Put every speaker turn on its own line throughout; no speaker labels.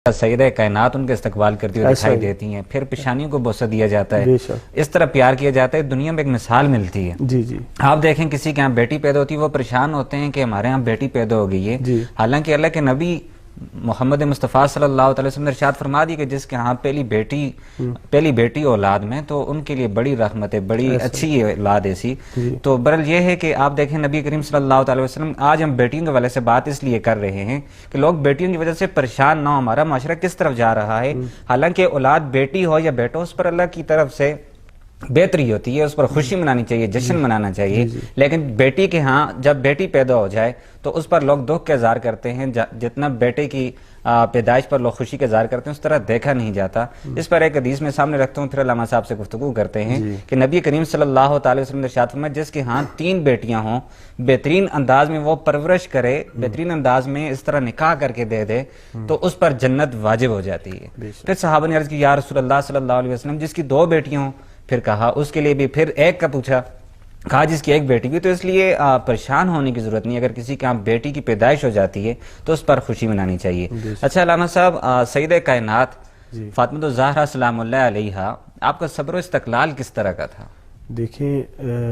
سیدہ کائنات ان کے استقبال کرتی ہوئی دکھائی دیتی ہیں، پھر پیشانیوں کو بوسہ دیا جاتا ہے، اس طرح پیار کیا جاتا ہے، دنیا میں ایک مثال ملتی ہے۔
جی جی
آپ دیکھیں کسی کے ہاں بیٹی پیدا ہوتی ہے، وہ پریشان ہوتے ہیں کہ ہمارے ہاں بیٹی پیدا ہو گئی ہے، حالانکہ اللہ کے نبی محمد مصطفیٰ صلی اللہ علیہ وسلم نے ارشاد فرما دی کہ جس کے ہاں پہلی بیٹی اولاد میں، تو ان کے لیے بڑی رحمت ہے، بڑی اچھی اولاد ایسی۔ تو برحال یہ ہے کہ آپ دیکھیں نبی کریم صلی اللہ علیہ وسلم، آج ہم بیٹیوں کے والے سے بات اس لیے کر رہے ہیں کہ لوگ بیٹیوں کی وجہ سے پریشان نہ ہو، ہمارا معاشرہ کس طرف جا رہا ہے۔ حالانکہ اولاد بیٹی ہو یا بیٹا، اس پر اللہ کی طرف سے بہتری ہوتی ہے، اس پر خوشی منانی چاہیے، جشن منانا چاہیے، لیکن بیٹی کے ہاں جب بیٹی پیدا ہو جائے تو اس پر لوگ دکھ کا اظہار کرتے ہیں، جتنا بیٹے کی پیدائش پر لوگ خوشی کا اظہار کرتے ہیں اس طرح دیکھا نہیں جاتا۔ اس پر ایک حدیث میں سامنے رکھتا ہوں، پھر علامہ صاحب سے گفتگو کرتے ہیں کہ نبی کریم صلی اللہ تعالی وسلم نے ارشاد فرمایا جس کے ہاں 3 بیٹیاں ہوں، بہترین انداز میں وہ پرورش کرے، بہترین انداز میں اس طرح نکاح کر کے دے دے تو اس پر جنت واجب ہو جاتی ہے۔ پھر صحابہ نے عرض کی یا رسول اللہ صلی اللہ علیہ وسلم جس کی 2 بیٹیاں ہوں، پھر کہا اس کے لیے بھی، پھر ایک کا پوچھا، کہا جس کی 1 بیٹی بھی۔ تو اس لیے پریشان ہونے کی ضرورت نہیں، اگر کسی کے ہاں بیٹی کی پیدائش ہو جاتی ہے تو اس پر خوشی منانی چاہیے۔ اچھا علامہ صاحب، سیدہ کائنات فاطمہ الزہرا سلام اللہ علیہا، آپ کا صبر و استقلال کس طرح کا تھا؟
دیکھیں،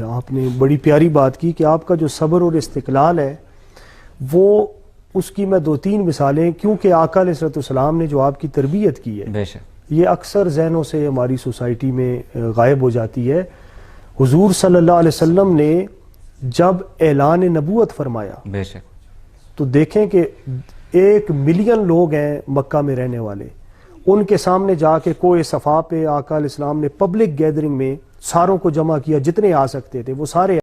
آپ نے بڑی پیاری بات کی کہ آپ کا جو صبر اور استقلال ہے وہ، اس کی میں 2-3 مثالیں، کیونکہ آقا علیہ السلام نے جو آپ کی تربیت کی ہے
بے شک
یہ اکثر ذہنوں سے ہماری سوسائٹی میں غائب ہو جاتی ہے۔ حضور صلی اللہ علیہ وسلم نے جب اعلان نبوت فرمایا،
بے شک،
تو دیکھیں کہ 1 ملین لوگ ہیں مکہ میں رہنے والے، ان کے سامنے جا کے کوہ صفا پہ آقا علیہ السلام نے پبلک گیدرنگ میں ساروں کو جمع کیا، جتنے آ سکتے تھے وہ سارے